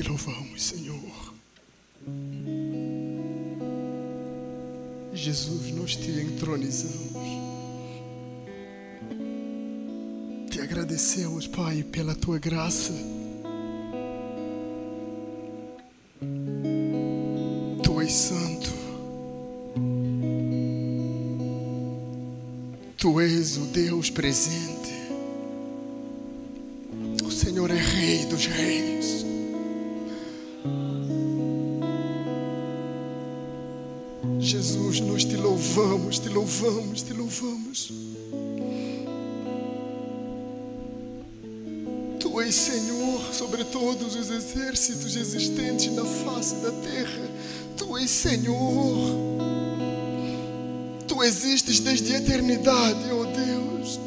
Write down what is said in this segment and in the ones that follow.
louvamos, Senhor. Jesus, nós te entronizamos. Te agradecemos, Pai, pela tua graça. Tu és santo. Tu és o Deus presente. O Senhor é Rei dos Reis. Jesus, nós te louvamos, te louvamos, te louvamos. Tu és Senhor sobre todos os exércitos existentes na face da terra. Tu és Senhor. Tu existes desde a eternidade, ó Deus.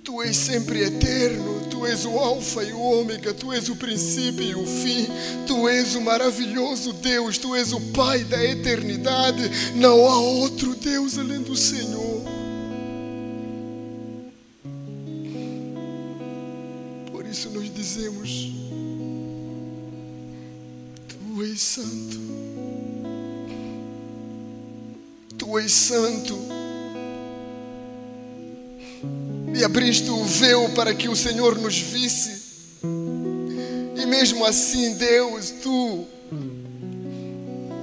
Tu és sempre eterno. Tu és o alfa e o ômega, tu és o princípio e o fim, tu és o maravilhoso Deus, tu és o Pai da eternidade, não há outro Deus além do Senhor. Por isso nós dizemos, tu és santo, tu és santo. E abriste o véu para que o Senhor nos visse. E mesmo assim, Deus, tu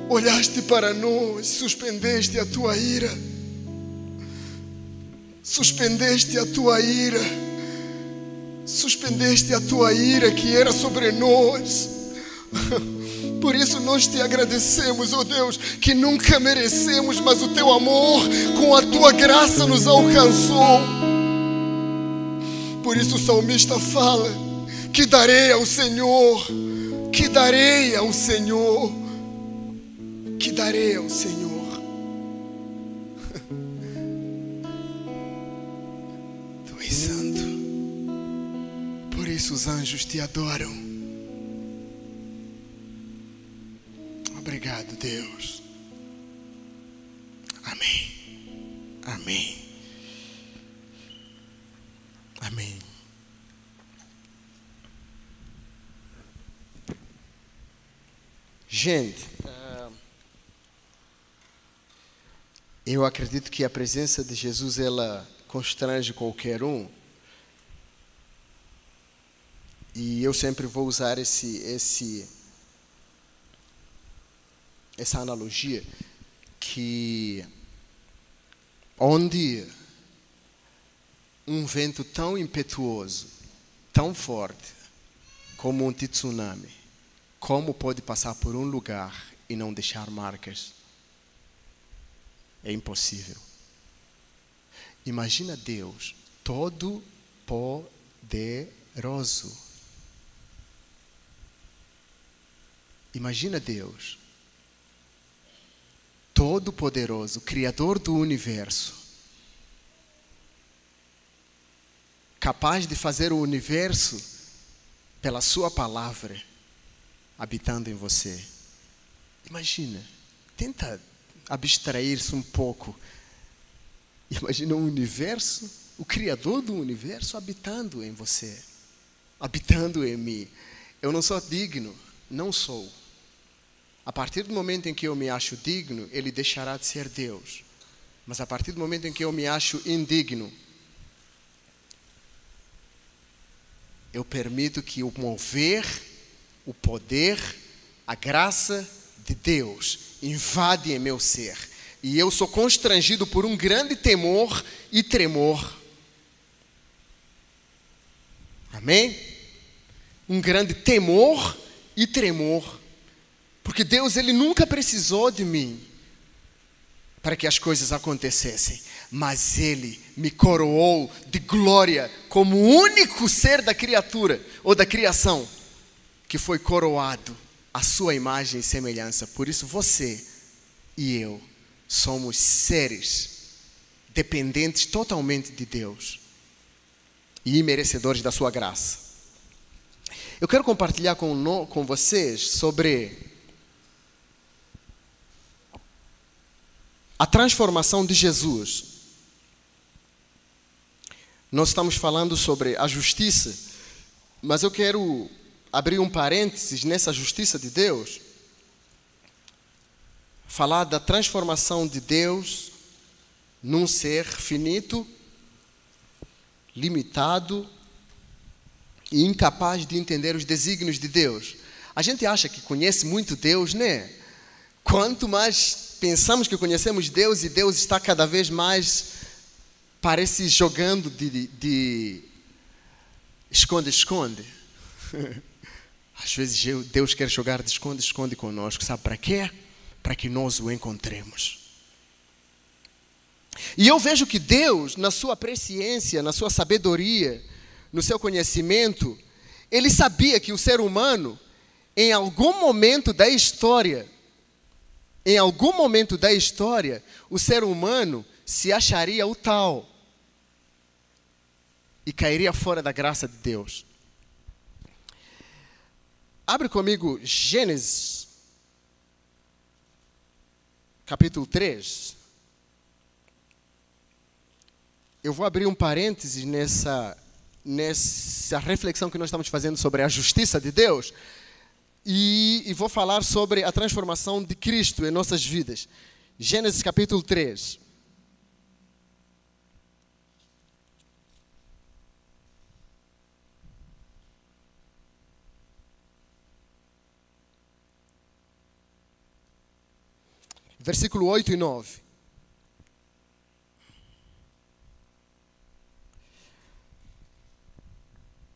olhaste para nós, suspendeste a tua ira. Suspendeste a tua ira. Suspendeste a tua ira que era sobre nós. Por isso nós te agradecemos, ó Deus, que nunca merecemos, mas o teu amor com a tua graça nos alcançou. Por isso o salmista fala, que darei ao Senhor, que darei ao Senhor, que darei ao Senhor. Tu és santo, por isso os anjos te adoram. Obrigado, Deus. Amém. Amém. Amém. Gente, eu acredito que a presença de Jesus, ela constrange qualquer um. E eu sempre vou usar essa analogia, que onde um vento tão impetuoso, tão forte, como um tsunami, como pode passar por um lugar e não deixar marcas? É impossível. Imagina Deus, todo poderoso. Imagina Deus, todo poderoso, Criador do universo, capaz de fazer o universo pela sua palavra, habitando em você. Imagina, tenta abstrair-se um pouco. Imagina o universo, o Criador do universo habitando em você, habitando em mim. Eu não sou digno, não sou. A partir do momento em que eu me acho digno, Ele deixará de ser Deus. Mas a partir do momento em que eu me acho indigno, eu permito que o mover, o poder, a graça de Deus invade em meu ser. E eu sou constrangido por um grande temor e tremor. Amém? Um grande temor e tremor. Porque Deus, Ele nunca precisou de mim para que as coisas acontecessem. Mas Ele me coroou de glória como o único ser da criatura ou da criação que foi coroado à sua imagem e semelhança. Por isso você e eu somos seres dependentes totalmente de Deus e merecedores da sua graça. Eu quero compartilhar com vocês sobre a transformação de Jesus. Nós estamos falando sobre a justiça Mas eu quero abrir um parênteses nessa justiça de Deus, falar da transformação de Deus num ser finito, limitado e incapaz de entender os desígnios de Deus. A gente acha que conhece muito Deus, né? Quanto mais pensamos que conhecemos Deus, e Deus está cada vez mais, parece, jogando de esconde-esconde. Às vezes Deus quer jogar de esconde-esconde conosco. Sabe para quê? Para que nós o encontremos. E eu vejo que Deus, na sua presciência, na sua sabedoria, no seu conhecimento, Ele sabia que o ser humano, em algum momento da história, o ser humano se acharia o tal e cairia fora da graça de Deus. Abre comigo Gênesis, capítulo 3. Eu vou abrir um parêntese nessa reflexão que nós estamos fazendo sobre a justiça de Deus, e vou falar sobre a transformação de Cristo em nossas vidas. Gênesis capítulo 3. Versículo 8 e 9.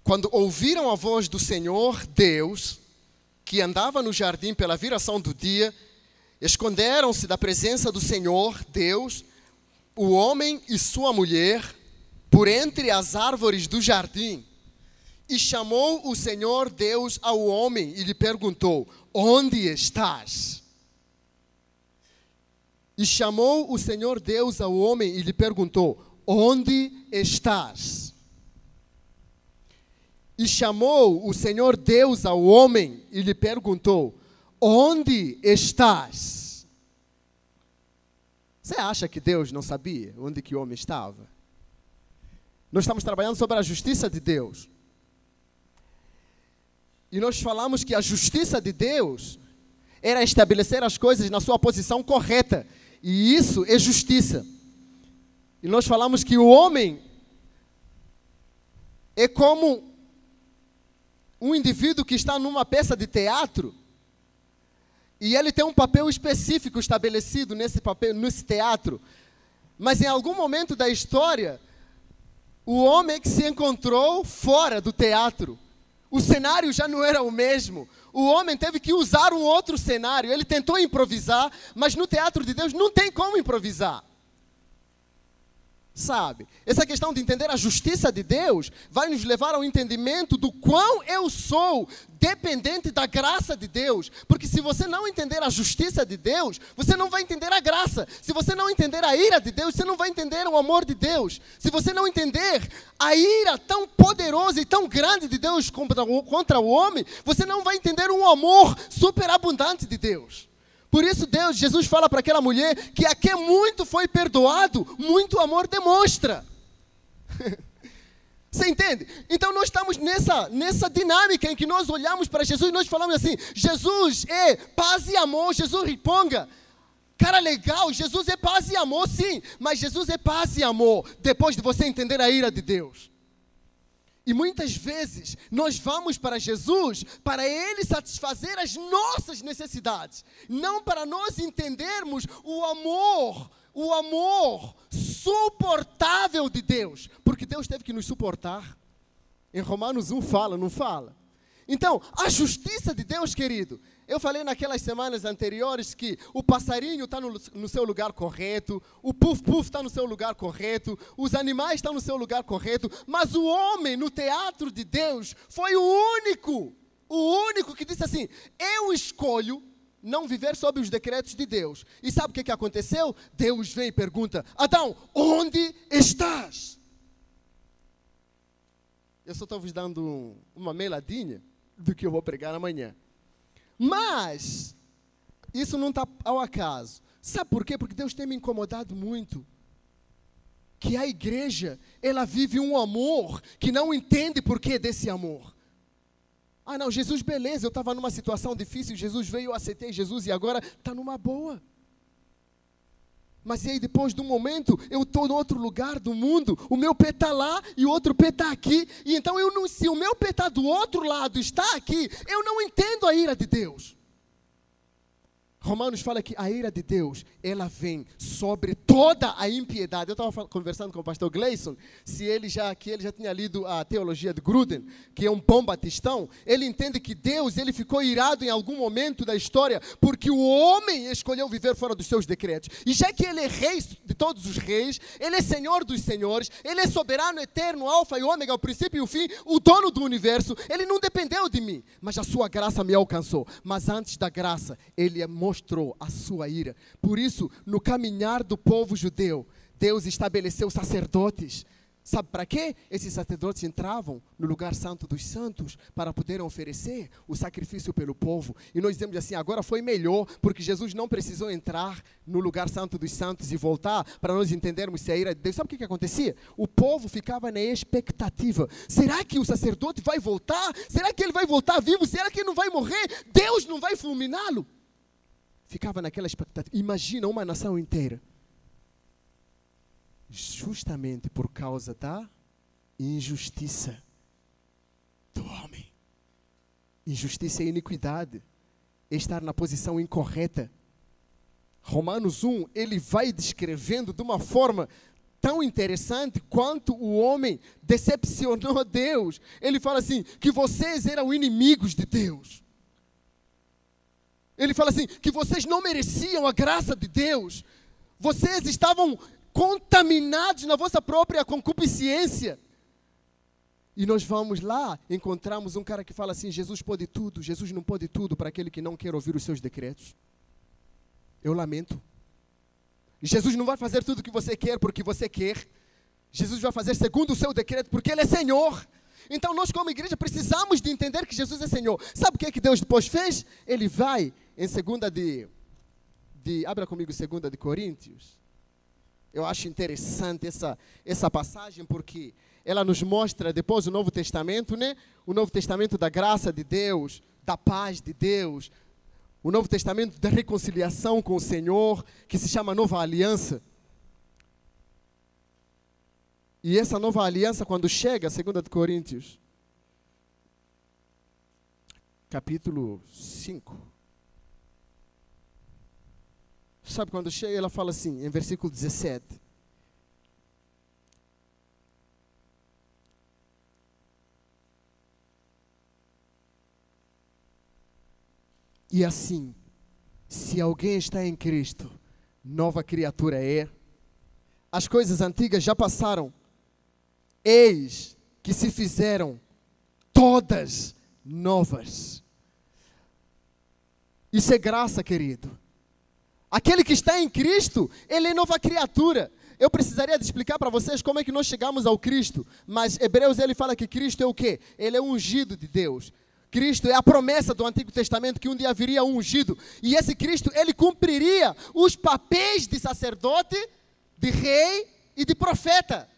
Quando ouviram a voz do Senhor Deus, que andava no jardim pela viração do dia, esconderam-se da presença do Senhor Deus, o homem e sua mulher, por entre as árvores do jardim. E chamou o Senhor Deus ao homem e lhe perguntou: onde estás? E chamou o Senhor Deus ao homem e lhe perguntou: onde estás? E chamou o Senhor Deus ao homem e lhe perguntou: onde estás? Você acha que Deus não sabia onde que o homem estava? Nós estamos trabalhando sobre a justiça de Deus. E nós falamos que a justiça de Deus era estabelecer as coisas na sua posição correta. E isso é justiça. E nós falamos que o homem é como um indivíduo que está numa peça de teatro e ele tem um papel específico estabelecido nesse teatro. Mas em algum momento da história, o homem que se encontrou fora do teatro. O cenário já não era o mesmo. O homem teve que usar um outro cenário. Ele tentou improvisar, mas no teatro de Deus não tem como improvisar. Sabe? Essa questão de entender a justiça de Deus vai nos levar ao entendimento do quão eu sou dependente da graça de Deus. Porque se você não entender a justiça de Deus, você não vai entender a graça. Se você não entender a ira de Deus, você não vai entender o amor de Deus. Se você não entender a ira tão poderosa e tão grande de Deus contra o homem, você não vai entender um amor superabundante de Deus. Por isso Jesus fala para aquela mulher que a quem muito foi perdoado, muito amor demonstra. Você entende? Então nós estamos nessa dinâmica em que nós olhamos para Jesus e nós falamos assim: Jesus é paz e amor. Jesus responda: cara, legal, Jesus é paz e amor, sim, mas Jesus é paz e amor depois de você entender a ira de Deus. E muitas vezes nós vamos para Jesus para Ele satisfazer as nossas necessidades, não para nós entendermos o amor suportável de Deus, porque Deus teve que nos suportar. Em Romanos 1 fala, não fala? Então, a justiça de Deus, querido, eu falei naquelas semanas anteriores que o passarinho está no seu lugar correto, o puf-puf está no seu lugar correto, os animais estão no seu lugar correto, mas o homem no teatro de Deus foi o único que disse assim: eu escolho não viver sob os decretos de Deus. E sabe o que aconteceu? Deus vem e pergunta: Adão, onde estás? Eu só estou vos dando uma meladinha do que eu vou pregar amanhã. Mas isso não está ao acaso. Sabe por quê? Porque Deus tem me incomodado muito. Que a igreja, ela vive um amor que não entende por que desse amor. Ah, não, Jesus, beleza, eu estava numa situação difícil, Jesus veio, eu aceitei Jesus e agora está numa boa. Mas e aí depois de um momento, eu estou em outro lugar do mundo, o meu pé está lá e o outro pé está aqui. E então, se o meu pé está do outro lado, está aqui, eu não entendo a ira de Deus. Romanos fala que a ira de Deus, ela vem sobre toda a impiedade. Eu estava conversando com o pastor Gleison, que ele já tinha lido a teologia de Gruden, que é um bom batistão. Ele entende que Deus, ele ficou irado em algum momento da história, porque o homem escolheu viver fora dos seus decretos. E já que ele é rei de todos os reis, ele é senhor dos senhores, ele é soberano, eterno, alfa e ômega, o princípio e o fim, o dono do universo, ele não dependeu de mim, mas a sua graça me alcançou. Mas antes da graça, ele mostrou a sua ira. Por isso, no caminhar do povo judeu, Deus estabeleceu sacerdotes. Sabe para quê? Esses sacerdotes entravam no lugar santo dos santos para poderem oferecer o sacrifício pelo povo. E nós dizemos assim, agora foi melhor, porque Jesus não precisou entrar no lugar santo dos santos e voltar para nós entendermos se a ira de Deus. Sabe o que acontecia? O povo ficava na expectativa. Será que o sacerdote vai voltar? Será que ele vai voltar vivo? Será que ele não vai morrer? Deus não vai fulminá-lo? Ficava naquela expectativa. Imagina uma nação inteira. Justamente por causa da injustiça do homem. Injustiça e iniquidade. Estar na posição incorreta. Romanos 1, ele vai descrevendo de uma forma tão interessante quanto o homem decepcionou Deus. Ele fala assim, que vocês eram inimigos de Deus. Ele fala assim, que vocês não mereciam a graça de Deus. Vocês estavam contaminados na vossa própria concupiscência. E nós vamos lá, encontramos um cara que fala assim, Jesus pode tudo, Jesus não pode tudo para aquele que não quer ouvir os seus decretos. Eu lamento. Jesus não vai fazer tudo o que você quer porque você quer. Jesus vai fazer segundo o seu decreto porque Ele é Senhor. Então nós como igreja precisamos de entender que Jesus é Senhor. Sabe o que é que Deus depois fez? Ele vai em abra comigo 2 de Coríntios. Eu acho interessante essa passagem porque ela nos mostra depois o Novo Testamento, né? O Novo Testamento da graça de Deus, da paz de Deus. O Novo Testamento da reconciliação com o Senhor, que se chama Nova Aliança. E essa nova aliança, quando chega, 2 de Coríntios, capítulo 5. Sabe, quando chega, ela fala assim, em versículo 17. E assim, se alguém está em Cristo, nova criatura é. As coisas antigas já passaram. Eis que se fizeram todas novas. Isso é graça, querido. Aquele que está em Cristo, ele é nova criatura. Eu precisaria de explicar para vocês como é que nós chegamos ao Cristo. Mas Hebreus, ele fala que Cristo é o quê? Ele é o ungido de Deus. Cristo é a promessa do Antigo Testamento que um dia viria um ungido. E esse Cristo, ele cumpriria os papéis de sacerdote, de rei e de profeta.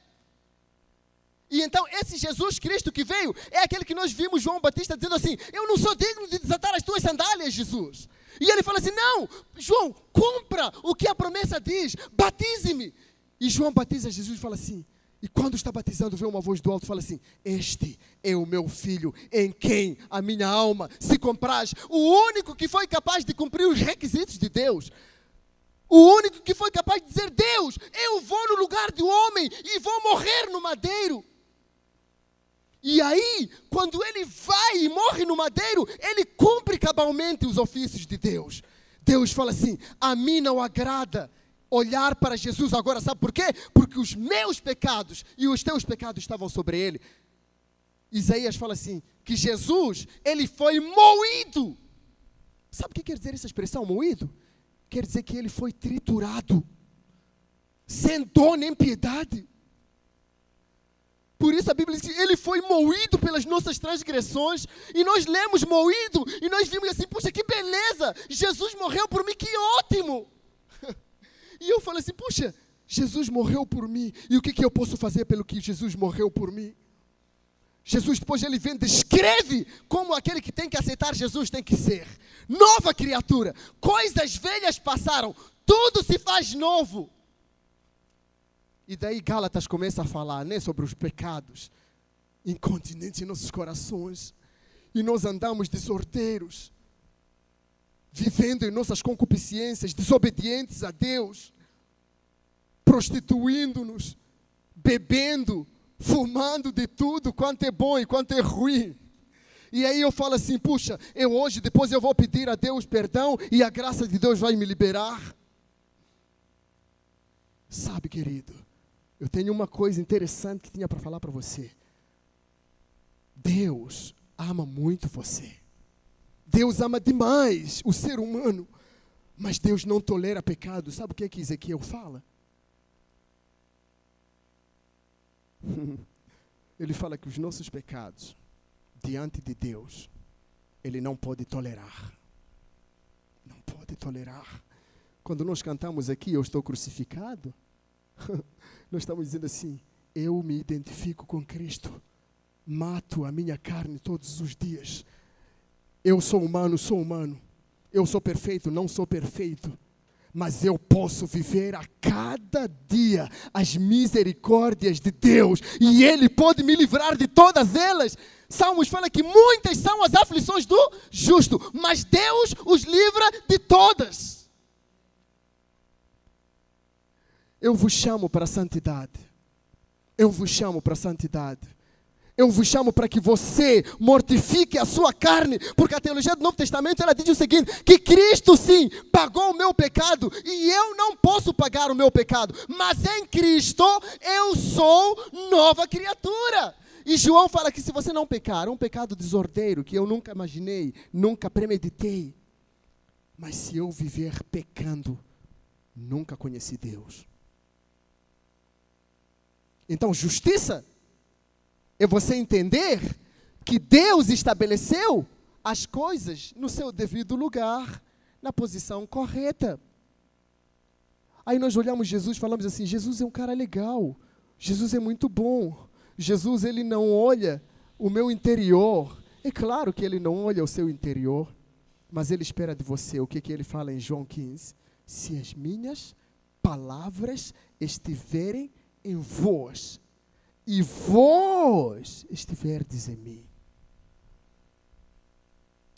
E então esse Jesus Cristo que veio é aquele que nós vimos João Batista dizendo assim, eu não sou digno de desatar as tuas sandálias, Jesus. E ele fala assim, não, João, cumpra o que a promessa diz, batize-me. E João batiza Jesus e fala assim, e quando está batizando, vê uma voz do alto e fala assim, este é o meu filho, em quem a minha alma se compraz. O único que foi capaz de cumprir os requisitos de Deus. O único que foi capaz de dizer, Deus, eu vou no lugar do homem e vou morrer no madeiro. E aí, quando ele vai e morre no madeiro, ele cumpre cabalmente os ofícios de Deus. Deus fala assim, a mim não agrada olhar para Jesus agora, sabe por quê? Porque os meus pecados e os teus pecados estavam sobre ele. Isaías fala assim, que Jesus, ele foi moído. Sabe o que quer dizer essa expressão, moído? Quer dizer que ele foi triturado, sem dó nem piedade. Por isso a Bíblia diz que ele foi moído pelas nossas transgressões. E nós lemos moído e nós vimos assim, puxa, que beleza, Jesus morreu por mim, que ótimo. E eu falo assim, puxa, Jesus morreu por mim. E o que eu posso fazer pelo que Jesus morreu por mim? Jesus depois ele vem, descreve como aquele que tem que aceitar Jesus tem que ser. Nova criatura. Coisas velhas passaram. Tudo se faz novo. E daí Gálatas começa a falar, né, sobre os pecados incontinentes em nossos corações. E nós andamos desorteiros, vivendo em nossas concupiscências, desobedientes a Deus, prostituindo-nos, bebendo, fumando de tudo, quanto é bom e quanto é ruim. E aí eu falo assim, puxa, depois eu vou pedir a Deus perdão e a graça de Deus vai me liberar. Sabe, querido, eu tenho uma coisa interessante que tinha para falar para você. Deus ama muito você. Deus ama demais o ser humano, mas Deus não tolera pecado. Sabe o que Ezequiel fala? Ele fala que os nossos pecados diante de Deus, Ele não pode tolerar. Não pode tolerar. Quando nós cantamos aqui, eu estou crucificado, nós estamos dizendo assim, eu me identifico com Cristo, mato a minha carne todos os dias. Eu sou humano, eu sou perfeito, não sou perfeito, mas eu posso viver a cada dia as misericórdias de Deus, e Ele pode me livrar de todas elas. Salmos fala que muitas são as aflições do justo, mas Deus os livra de todas. Eu vos chamo para a santidade. Eu vos chamo para a santidade. Eu vos chamo para que você mortifique a sua carne, porque a teologia do Novo Testamento, ela diz o seguinte, que Cristo sim, pagou o meu pecado, e eu não posso pagar o meu pecado, mas em Cristo eu sou nova criatura. E João fala que se você não pecar, um pecado desordeiro, que eu nunca imaginei, nunca premeditei, mas se eu viver pecando, nunca conheci Deus. Então, justiça é você entender que Deus estabeleceu as coisas no seu devido lugar, na posição correta. Aí nós olhamos Jesus e falamos assim, Jesus é um cara legal, Jesus é muito bom, Jesus ele não olha o meu interior. É claro que ele não olha o seu interior, mas ele espera de você. O que ele fala em João 15? Se as minhas palavras estiverem em vós, e vós estiverdes em mim.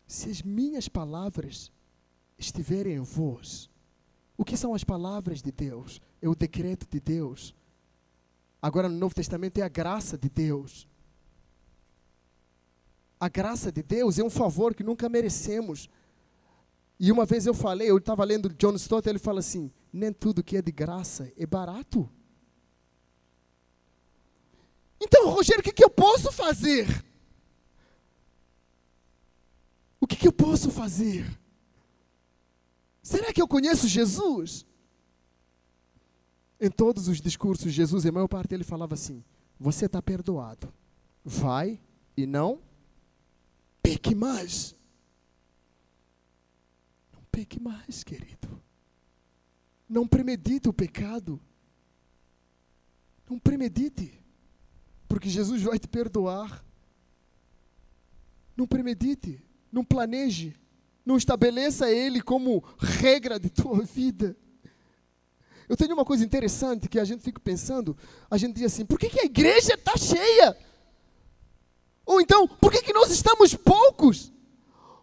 Se as minhas palavras estiverem em vós, o que são as palavras de Deus? É o decreto de Deus. Agora no Novo Testamento é a graça de Deus. A graça de Deus é um favor que nunca merecemos. E uma vez eu estava lendo John Stott, ele fala assim, nem tudo que é de graça é barato. Então, Rogério, o que eu posso fazer? O que eu posso fazer? Será que eu conheço Jesus? Em todos os discursos, Jesus, a maior parte, ele falava assim, você está perdoado. Vai e não peque mais. Não peque mais, querido. Não premedite o pecado. Não premedite. Porque Jesus vai te perdoar. Não premedite, não planeje, não estabeleça Ele como regra de tua vida. Eu tenho uma coisa interessante que a gente fica pensando, a gente diz assim, por que a igreja está cheia? Ou então, por que nós estamos poucos?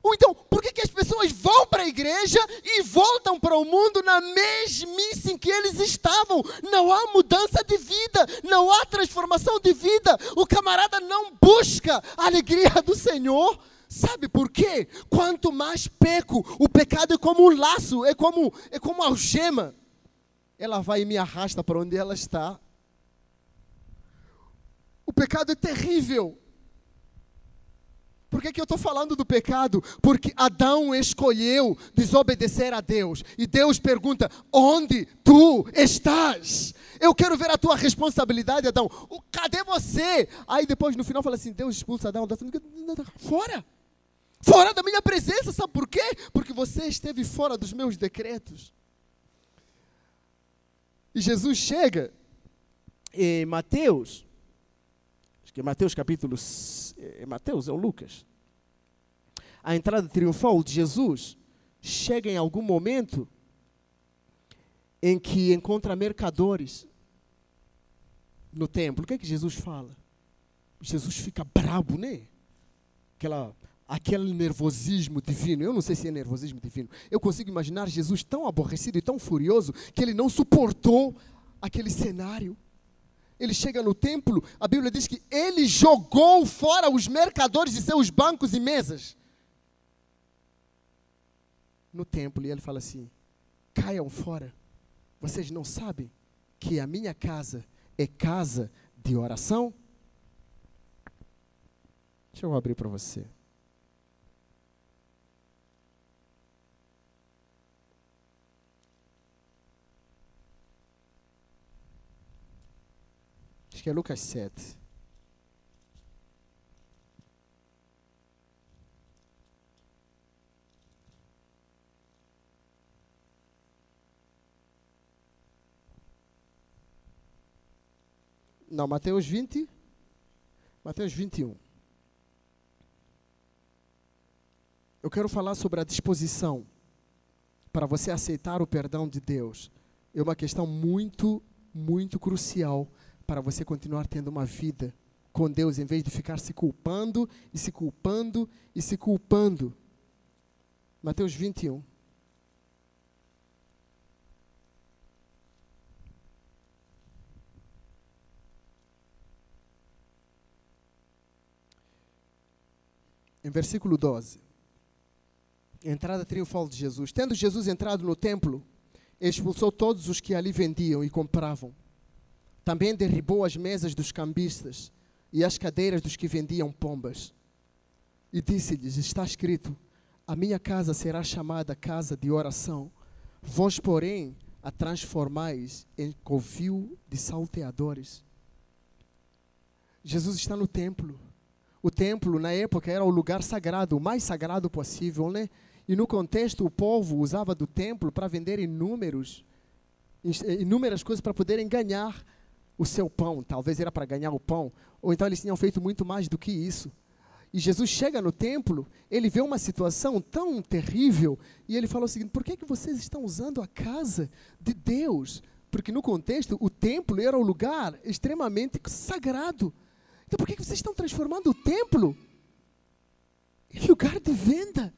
Ou então, por que as pessoas vão para a igreja e voltam para o mundo na mesmice em que eles estavam? Não há mudança de vida, não há transformação de vida. O camarada não busca a alegria do Senhor. Sabe por quê? Quanto mais peco, o pecado é como um laço, é como uma algema. Ela vai e me arrasta para onde ela está. O pecado é terrível. Por que eu estou falando do pecado? Porque Adão escolheu desobedecer a Deus. E Deus pergunta, onde tu estás? Eu quero ver a tua responsabilidade, Adão. Cadê você? Aí depois no final fala assim, Deus expulsa Adão. Fora! Fora da minha presença, sabe por quê? Porque você esteve fora dos meus decretos. E Jesus chega em Mateus, que é Mateus capítulo... Mateus, é o Lucas. A entrada triunfal de Jesus chega em algum momento em que encontra mercadores no templo. O que é que Jesus fala? Jesus fica brabo, né? Aquele nervosismo divino. Eu não sei se é nervosismo divino. Eu consigo imaginar Jesus tão aborrecido e tão furioso que ele não suportou aquele cenário. Ele chega no templo, a Bíblia diz que ele jogou fora os mercadores de seus bancos e mesas no templo. E ele fala assim: caiam fora. Vocês não sabem que a minha casa é casa de oração? Deixa eu abrir para você. Acho que é Lucas 7. Não, Mateus 20. Mateus 21. Eu quero falar sobre a disposição para você aceitar o perdão de Deus. É uma questão muito, muito crucial para você continuar tendo uma vida com Deus, em vez de ficar se culpando, e se culpando, e se culpando. Mateus 21. Em versículo 12. Entrada triunfal de Jesus. Tendo Jesus entrado no templo, expulsou todos os que ali vendiam e compravam. Também derribou as mesas dos cambistas e as cadeiras dos que vendiam pombas. E disse-lhes: está escrito, a minha casa será chamada casa de oração. Vós, porém, a transformais em covil de salteadores. Jesus está no templo. O templo, na época, era o lugar sagrado, o mais sagrado possível, né? E no contexto, o povo usava do templo para vender inúmeras coisas para poderem ganhar o seu pão. Talvez era para ganhar o pão, ou então eles tinham feito muito mais do que isso. E Jesus chega no templo, ele vê uma situação tão terrível, e ele fala o seguinte: por que vocês estão usando a casa de Deus? Porque no contexto, o templo era um lugar extremamente sagrado. Então por que vocês estão transformando o templo em lugar de venda?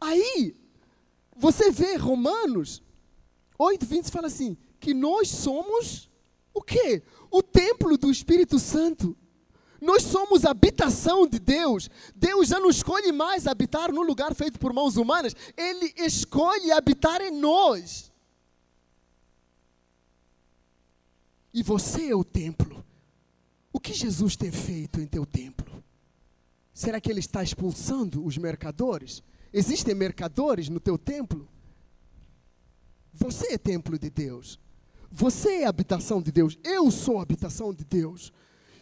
Aí, você vê Romanos 8:20 fala assim, que nós somos o quê? O templo do Espírito Santo. Nós somos a habitação de Deus. Deus já não escolhe mais habitar num lugar feito por mãos humanas. Ele escolhe habitar em nós. E você é o templo. O que Jesus tem feito em teu templo? Será que Ele está expulsando os mercadores? Existem mercadores no teu templo? Você é templo de Deus. Você é a habitação de Deus. Eu sou a habitação de Deus.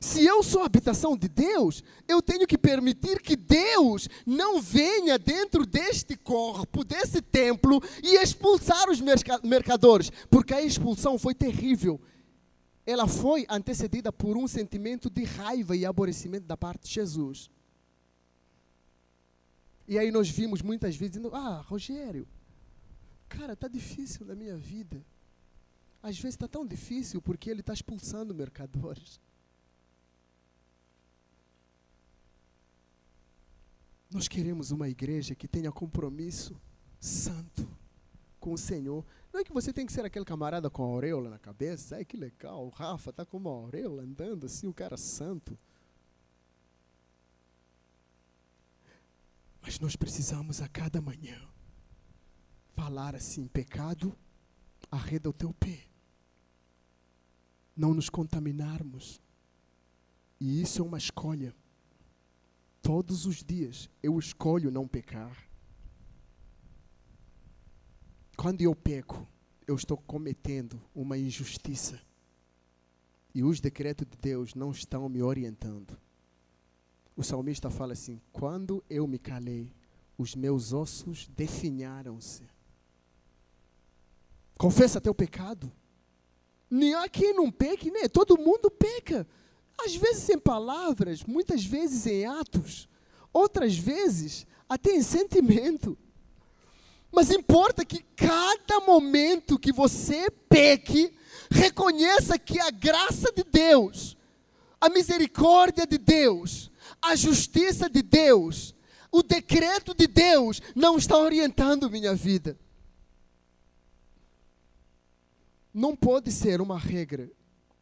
Se eu sou a habitação de Deus, eu tenho que permitir que Deus não venha dentro deste corpo, desse templo, e expulsar os mercadores. Porque a expulsão foi terrível. Ela foi antecedida por um sentimento de raiva e aborrecimento da parte de Jesus. E aí nós vimos muitas vezes dizendo: Rogério, cara, está difícil na minha vida. Às vezes está tão difícil porque ele está expulsando mercadores. Nós queremos uma igreja que tenha compromisso santo com o Senhor. Não é que você tem que ser aquele camarada com a auréola na cabeça. Ai, que legal, o Rafa está com uma auréola andando assim, o cara santo. Mas nós precisamos a cada manhã falar assim: pecado, arreda o teu pé. Não nos contaminarmos. E isso é uma escolha. Todos os dias eu escolho não pecar. Quando eu peco, eu estou cometendo uma injustiça. E os decretos de Deus não estão me orientando. O salmista fala assim: quando eu me calei, os meus ossos definharam-se. Confessa teu pecado. Nem há quem não peque, né? Todo mundo peca. Às vezes em palavras, muitas vezes em atos, outras vezes até em sentimento. Mas importa que cada momento que você peque, reconheça que a graça de Deus, a misericórdia de Deus, a justiça de Deus, o decreto de Deus não está orientando minha vida. Não pode ser uma regra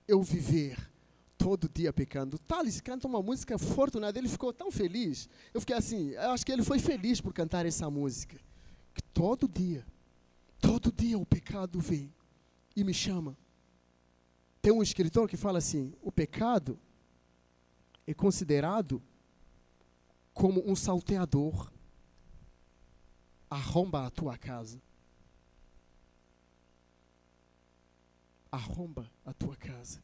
eu viver todo dia pecando. Thales canta uma música Fortunado, ele ficou tão feliz. Eu fiquei assim, eu acho que ele foi feliz por cantar essa música. Que todo dia o pecado vem e me chama. Tem um escritor que fala assim, o pecado é considerado como um salteador. Arromba a tua casa. Arromba a tua casa.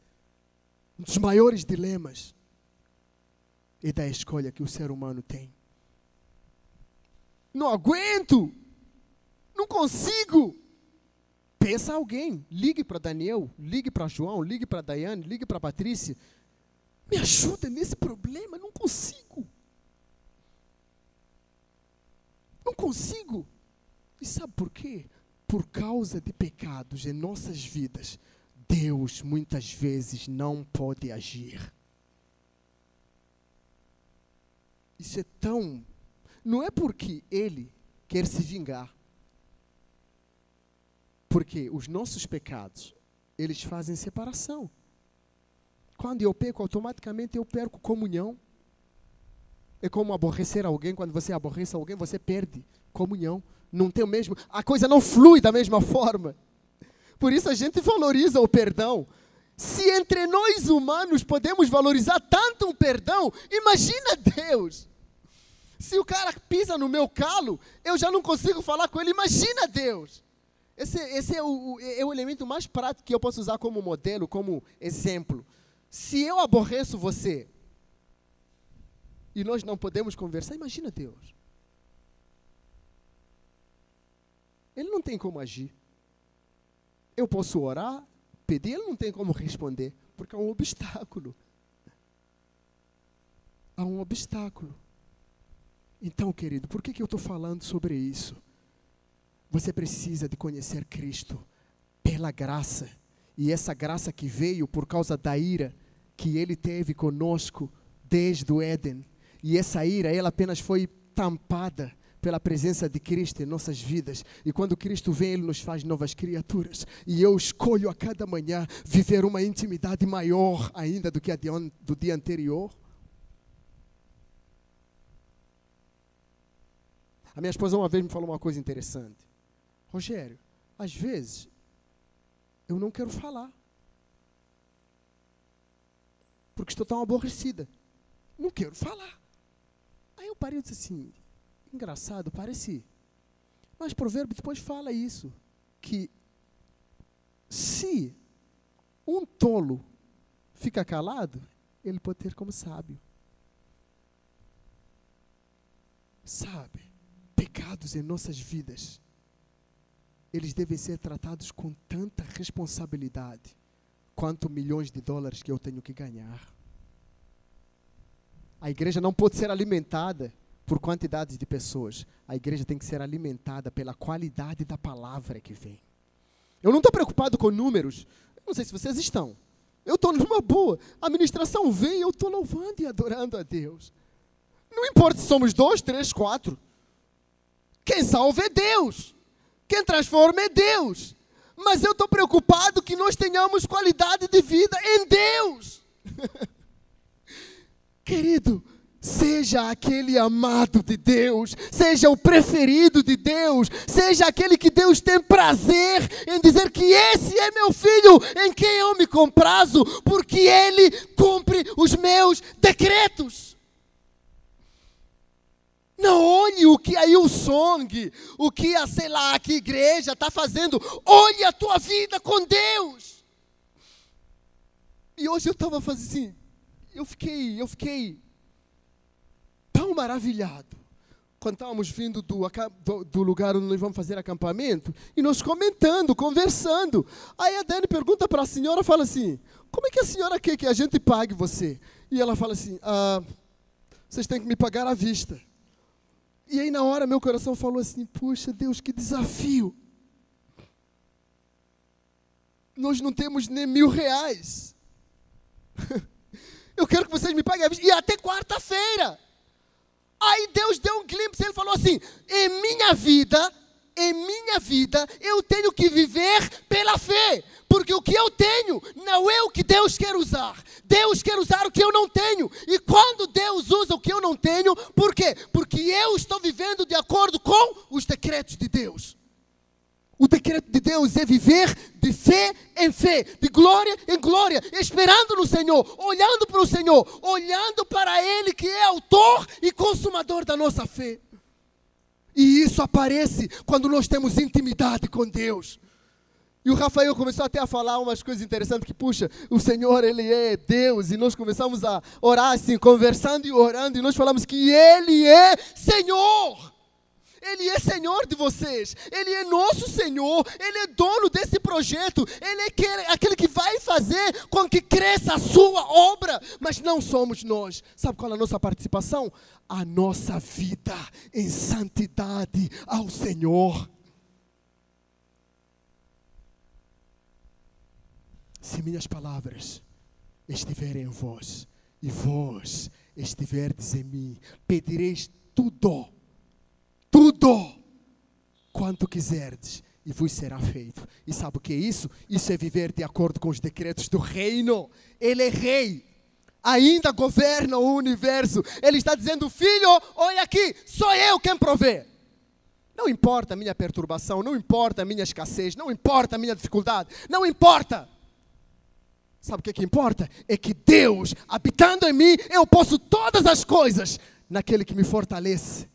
Um dos maiores dilemas é da escolha que o ser humano tem. Não aguento! Não consigo! Pensa alguém, ligue para Daniel, ligue para João, ligue para Daiane, ligue para Patrícia. Me ajuda nesse problema, não consigo. Não consigo. E sabe por quê? Por causa de pecados em nossas vidas, Deus muitas vezes não pode agir. Isso é tão... Não é porque Ele quer se vingar. Porque os nossos pecados, eles fazem separação. Quando eu peco, automaticamente eu perco comunhão. É como aborrecer alguém. Quando você aborrece alguém, você perde comunhão. Não tem o mesmo... A coisa não flui da mesma forma. Por isso a gente valoriza o perdão. Se entre nós humanos podemos valorizar tanto um perdão, imagina Deus. Se o cara pisa no meu calo, eu já não consigo falar com ele, imagina Deus. Esse é o elemento mais prático que eu posso usar como modelo, como exemplo. Se eu aborreço você, e nós não podemos conversar, imagina Deus. Ele não tem como agir. Eu posso orar, pedir, ele não tem como responder, porque há um obstáculo. Há um obstáculo. Então, querido, por que eu estou falando sobre isso? Você precisa de conhecer Cristo pela graça. E essa graça que veio por causa da ira que Ele teve conosco desde o Éden. E essa ira, ela apenas foi tampada pela presença de Cristo em nossas vidas. E quando Cristo vem, Ele nos faz novas criaturas. E eu escolho a cada manhã viver uma intimidade maior ainda do que a do dia anterior. A minha esposa uma vez me falou uma coisa interessante. Rogério, às vezes, eu não quero falar. Porque estou tão aborrecida. Não quero falar. Aí eu parei e disse assim, engraçado, parece. Mas Provérbio depois fala isso. Que se um tolo fica calado, ele pode ter como sábio. Sabe, pecados em nossas vidas, eles devem ser tratados com tanta responsabilidade quanto milhões de dólares que eu tenho que ganhar. A igreja não pode ser alimentada por quantidades de pessoas. A igreja tem que ser alimentada pela qualidade da palavra que vem. Eu não estou preocupado com números. Eu não sei se vocês estão. Eu estou numa boa. A administração vem e eu estou louvando e adorando a Deus. Não importa se somos 2, 3, 4. Quem salva é Deus. Quem transforma é Deus. Mas eu estou preocupado que nós tenhamos qualidade de vida em Deus. Querido, seja aquele amado de Deus, seja o preferido de Deus, seja aquele que Deus tem prazer em dizer que esse é meu filho, em quem eu me comprazo, porque ele cumpre os meus decretos. Não olhe o que a Hillsong, o que a, sei lá, que igreja está fazendo. Olhe a tua vida com Deus. E hoje eu estava fazendo assim, eu fiquei tão maravilhado quando estávamos vindo do lugar onde nós vamos fazer acampamento, e nós comentando, conversando. Aí a Dani pergunta para a senhora, fala assim, como é que a senhora quer que a gente pague você? E ela fala assim, vocês têm que me pagar à vista. E aí na hora meu coração falou assim, puxa Deus, que desafio. Nós não temos nem R$1.000. Eu quero que vocês me paguem à vista. E até quarta-feira. Aí Deus deu um glimpse, Ele falou assim, em minha vida, eu tenho que viver pela fé. Porque o que eu tenho não é o que Deus quer usar. Deus quer usar o que eu não tenho. E quando Deus usa o que eu não tenho, por quê? Porque eu estou vivendo de acordo com os decretos de Deus. O decreto de Deus é viver de fé em fé, de glória em glória, esperando no Senhor, olhando para o Senhor, olhando para Ele que é autor e consumador da nossa fé. E isso aparece quando nós temos intimidade com Deus. E o Rafael começou até a falar umas coisas interessantes, que puxa, o Senhor, Ele é Deus, e nós começamos a orar assim, conversando e orando, e nós falamos que Ele é Senhor. Ele é Senhor de vocês, Ele é nosso Senhor, Ele é dono desse projeto, Ele é aquele que vai fazer com que cresça a sua obra, mas não somos nós. Sabe qual é a nossa participação? A nossa vida em santidade ao Senhor. Se minhas palavras estiverem em vós, e vós estiverdes em mim, pedireis tudo quanto quiserdes, e vos será feito. E sabe o que é isso? Isso é viver de acordo com os decretos do reino. Ele é rei, ainda governa o universo. Ele está dizendo, filho, olha aqui, sou eu quem provê. Não importa a minha perturbação, não importa a minha escassez, não importa a minha dificuldade, não importa. Sabe o que importa? É que Deus, habitando em mim, eu posso todas as coisas naquele que me fortalece.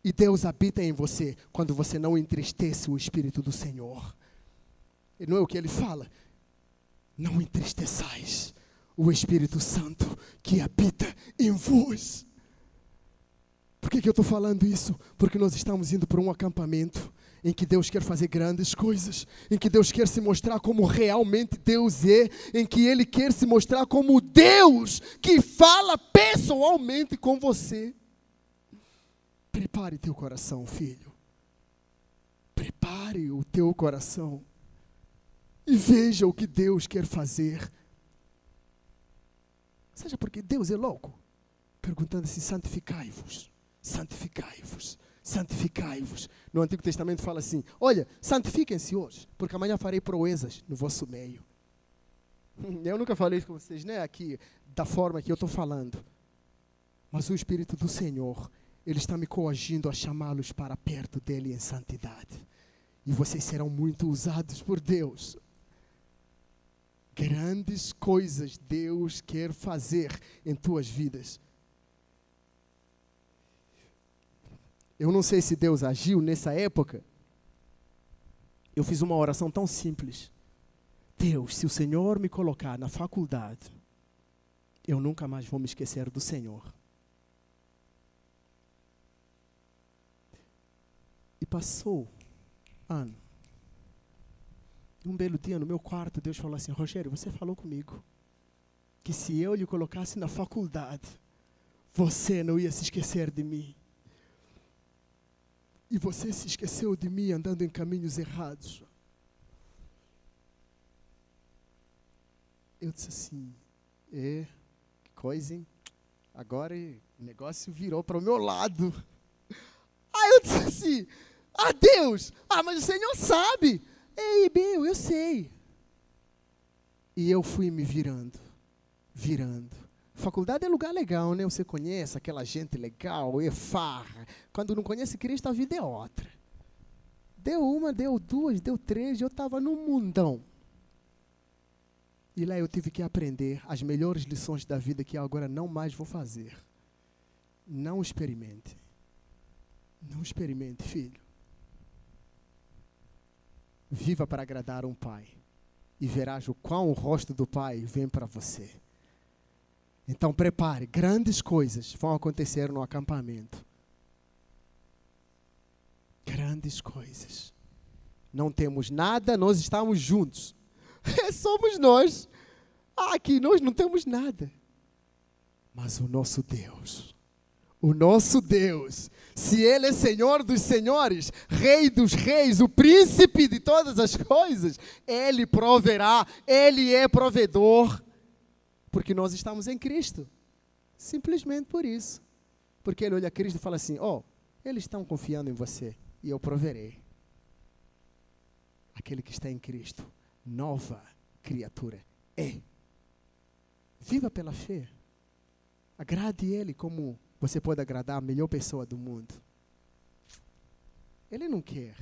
E Deus habita em você quando você não entristece o Espírito do Senhor. E não é o que Ele fala? Não entristeçais o Espírito Santo que habita em vós. Por que eu estou falando isso? Porque nós estamos indo para um acampamento em que Deus quer fazer grandes coisas, em que Deus quer se mostrar como realmente Deus é, em que Ele quer se mostrar como Deus que fala pessoalmente com você. Prepare teu coração, filho. Prepare o teu coração e veja o que Deus quer fazer. Seja porque Deus é louco, perguntando assim, santificai-vos, santificai-vos, santificai-vos. No Antigo Testamento fala assim, olha, santifiquem-se hoje, porque amanhã farei proezas no vosso meio. Eu nunca falei isso com vocês, né, aqui, da forma que eu estou falando. Mas o Espírito do Senhor, Ele está me coagindo a chamá-los para perto dEle em santidade. E vocês serão muito usados por Deus. Grandes coisas Deus quer fazer em tuas vidas. Eu não sei se Deus agiu nessa época. Eu fiz uma oração tão simples. Deus, se o Senhor me colocar na faculdade, eu nunca mais vou me esquecer do Senhor. E passou ano. Um belo dia no meu quarto, Deus falou assim, Rogério, você falou comigo que se eu lhe colocasse na faculdade, você não ia se esquecer de mim. E você se esqueceu de mim andando em caminhos errados. Eu disse assim, que coisa, hein? Agora o negócio virou para o meu lado. Aí eu disse assim, Deus, mas o Senhor sabe. Ei, Bill, eu sei. E eu fui me virando. Faculdade é lugar legal, né? Você conhece aquela gente legal, é farra. Quando não conhece Cristo, a vida é outra. Deu uma, deu duas, deu três, eu estava num mundão. E lá eu tive que aprender as melhores lições da vida que eu agora não mais vou fazer. Não experimente. Não experimente, filho. Viva para agradar um pai. E verás o quão o rosto do pai vem para você. Então prepare, grandes coisas vão acontecer no acampamento. Grandes coisas. Não temos nada, nós estamos juntos. Somos nós. Aqui nós não temos nada. Mas o nosso Deus, se Ele é Senhor dos senhores, Rei dos reis, o príncipe de todas as coisas, Ele proverá, Ele é provedor, porque nós estamos em Cristo. Simplesmente por isso. Porque Ele olha a Cristo e fala assim, eles estão confiando em você e eu proverei. Aquele que está em Cristo, nova criatura é. Viva pela fé. Agrade Ele como você pode agradar a melhor pessoa do mundo. Ele não quer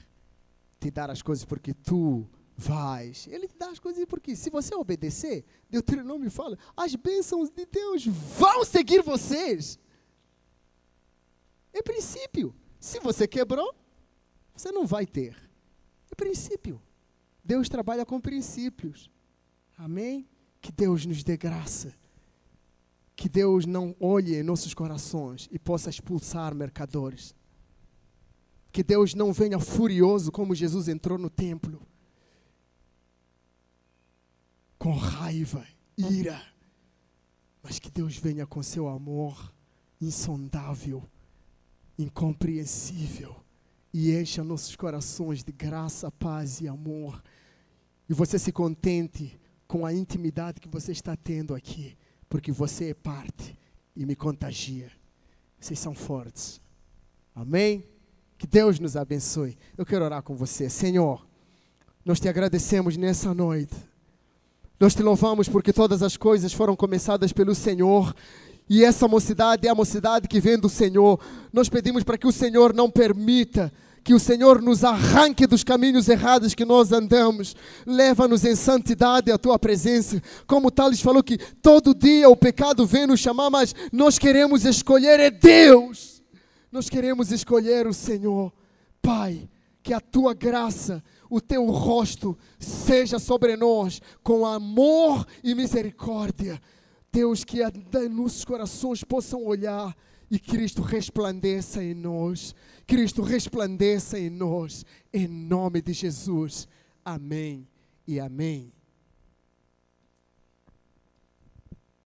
te dar as coisas porque tu vais. Ele te dá as coisas porque se você obedecer, Deuteronômio fala, as bênçãos de Deus vão seguir vocês. É princípio. Se você quebrou, você não vai ter. É princípio. Deus trabalha com princípios. Amém? Que Deus nos dê graça. Que Deus não olhe em nossos corações e possa expulsar mercadores. Que Deus não venha furioso como Jesus entrou no templo. Com raiva, ira. Mas que Deus venha com seu amor insondável, incompreensível. E encha nossos corações de graça, paz e amor. E você se contente com a intimidade que você está tendo aqui. Porque você é parte e me contagia. Vocês são fortes. Amém? Que Deus nos abençoe. Eu quero orar com você. Senhor, nós te agradecemos nessa noite. Nós te louvamos porque todas as coisas foram começadas pelo Senhor. E essa mocidade é a mocidade que vem do Senhor. Nós pedimos para que o Senhor não permita que o Senhor nos arranque dos caminhos errados que nós andamos. Leva-nos em santidade à Tua presença. Como Thales falou que todo dia o pecado vem nos chamar, mas nós queremos escolher é Deus. Nós queremos escolher o Senhor. Pai, que a Tua graça, o Teu rosto seja sobre nós com amor e misericórdia. Deus, que nossos corações possam olhar e Cristo resplandeça em nós. Cristo resplandeça em nós. Em nome de Jesus. Amém e amém.